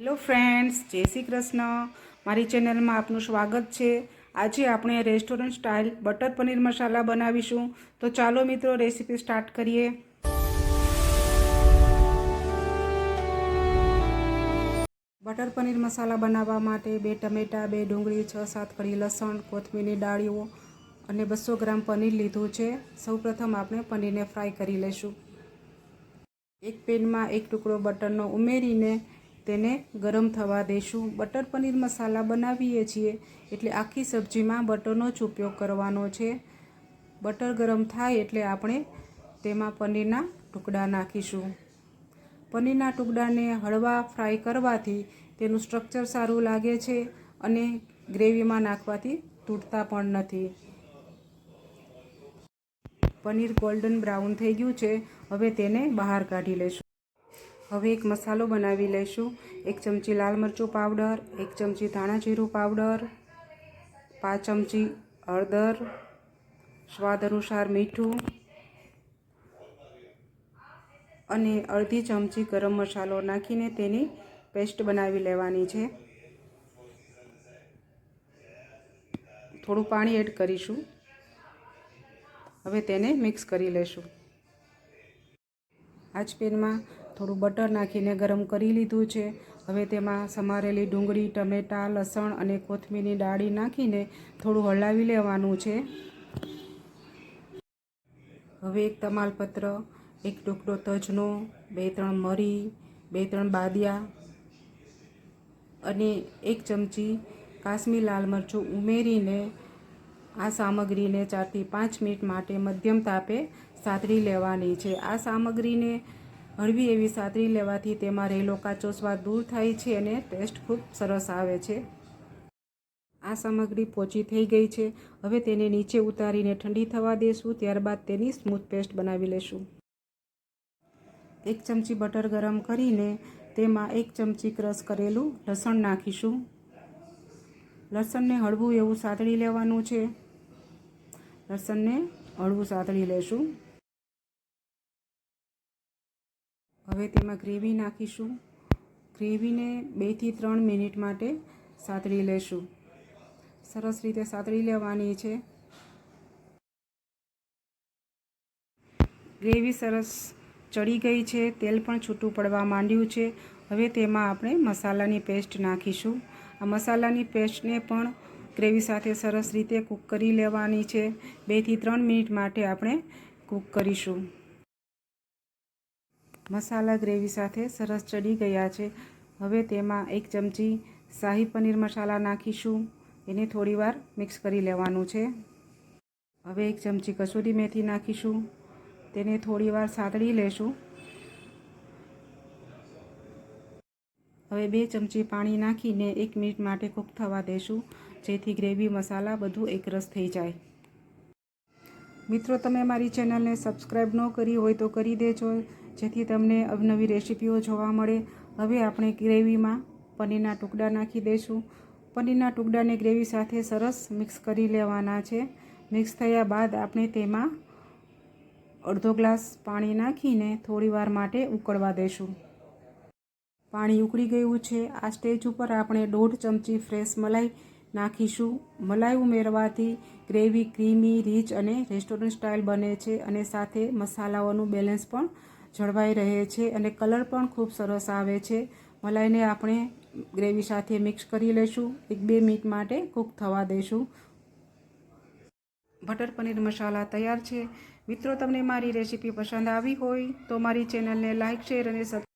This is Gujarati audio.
હેલો ફ્રેન્ડ્સ, જય શ્રી કૃષ્ણ। મારી ચેનલમાં આપનું સ્વાગત છે। આજે આપણે રેસ્ટોરન્ટ સ્ટાઇલ બટર પનીર મસાલા બનાવીશું। તો ચાલો મિત્રો રેસીપી સ્ટાર્ટ કરીએ। બટર પનીર મસાલા બનાવવા માટે 2 ટમેટાં, 2 ડુંગળી, 6-7 કળી લસણ, કોથમીરની ડાળીઓ અને 200 ગ્રામ પનીર લીધું છે। સૌપ્રથમ આપણે પનીરને ફ્રાય કરી લઈશું। એક પેનમાં 1 ટુકડો બટરનો ઉમેરીને તેને ગરમ થવા દઈશું। બટર પનીર મસાલા બનાવીએ છીએ એટલે આખી સબ્જીમાં બટરનો જ ઉપયોગ કરવાનો છે। બટર ગરમ થાય એટલે આપણે તેમાં પનીરના ટુકડા નાખીશું। પનીરના ટુકડાને હળવા ફ્રાય કરવાથી તેનું સ્ટ્રક્ચર સારું લાગે છે અને ગ્રેવીમાં નાખવાથી તૂટતા પણ નથી। પનીર ગોલ્ડન બ્રાઉન થઈ ગયું છે, હવે તેને બહાર કાઢી લઈશું। હવે એક મસાલો બનાવી લઈશું। 1 ચમચી લાલ મરચું પાવડર, 1 ચમચી ધાણા જીરું પાવડર, 5 ચમચી હળદર, સ્વાદ અનુસાર મીઠું અને અડધી ચમચી ગરમ મસાલો નાખીને તેની પેસ્ટ બનાવી લેવાની છે। થોડું પાણી એડ કરીશું। હવે તેને મિક્સ કરી લેશું। આ જ પેનમાં થોડું બટર નાખીને ગરમ કરી લીધું છે। હવે તેમાં સમારેલી ડુંગળી, ટમેટાં, લસણ અને કોથમીરની ડાળી નાખીને થોડું હલાવી લેવાનું છે। હવે એક તમાલપત્ર, 1 ટુકડો તજનો, 2-3 મરી, 2-3 બાદિયા અને 1 ચમચી કાશ્મીર લાલ મરચું ઉમેરીને આ સામગ્રીને 4 થી 5 મિનિટ માટે મધ્યમ તાપે સાતળી લેવાની છે। આ સામગ્રીને હળવી એવી સાતળી લેવાથી તેમાં રહેલો કાચો સ્વાદ દૂર થાય છે અને ટેસ્ટ ખૂબ સરસ આવે છે। આ સામગ્રી પોચી થઈ ગઈ છે। હવે તેને નીચે ઉતારીને ઠંડી થવા દેશું, ત્યારબાદ તેની સ્મૂથ પેસ્ટ બનાવી લેશું। 1 ચમચી બટર ગરમ કરીને તેમાં 1 ચમચી ક્રશ કરેલું લસણ નાખીશું। લસણને હળવું એવું સાતળી લેવાનું છે। લસણને હળવું સાતળી લેશું। હવે તેમાં ગ્રેવી નાખીશું। ગ્રેવીને 2 થી 3 મિનિટ માટે સાતળી લેશું। સરસ રીતે સાતળી લેવાની છે। ગ્રેવી સરસ ચડી ગઈ છે, તેલ પણ છૂટું પડવા માંડ્યું છે। હવે તેમાં આપણે મસાલાની પેસ્ટ નાખીશું। આ મસાલાની પેસ્ટને પણ ગ્રેવી સાથે સરસ રીતે કૂક કરી લેવાની છે। 2 થી 3 મિનિટ માટે આપણે કૂક કરીશું। મસાલા ગ્રેવી સાથે સરસ ચડી ગયા છે। હવે તેમાં 1 ચમચી શાહી પનીર મસાલા નાખીશું। એને થોડીવાર મિક્સ કરી લેવાનું છે। હવે 1 ચમચી કસૂરી મેથી નાખીશું। તેને થોડીવાર સાતળી લેશું। હવે 2 ચમચી પાણી નાખીને 1 મિનિટ માટે કૂક થવા દેશું, જેથી ગ્રેવી મસાલા બધું એકરસ થઈ જાય। મિત્રો, તમે મારી ચેનલને સબસ્ક્રાઈબ ન કરી હોય તો કરી દેજો, જેથી તમને અવનવી રેસીપીઓ જોવા મળે। હવે આપણે ગ્રેવીમાં પનીરના ટુકડા નાખી દઈશું। પનીરના ટુકડાને ગ્રેવી સાથે સરસ મિક્સ કરી લેવાના છે। મિક્સ થયા બાદ આપણે તેમાં અડધો ગ્લાસ પાણી નાખીને થોડીવાર માટે ઉકળવા દઈશું। પાણી ઉકળી ગયું છે। આ સ્ટેજ ઉપર આપણે 1.5 ચમચી ફ્રેશ મલાઈ નાખીશું। મલાઈ ઉમેરવાથી ગ્રેવી ક્રીમી, રીચ અને રેસ્ટોરન્ટ સ્ટાઇલ બને છે અને સાથે મસાલાઓનું બેલેન્સ પણ જળવાઈ રહે છે અને કલર પણ ખૂબ સરસ આવે છે। મલાઈને આપણે ગ્રેવી સાથે મિક્સ કરી લઈશું। 1-2 મિનિટ માટે કૂક થવા દઈશું। બટર પનીર મસાલા તૈયાર છે। મિત્રો, તમને મારી રેસીપી પસંદ આવી હોય તો મારી ચેનલને લાઇક, શેર અને સબસ્ક્રાઈબ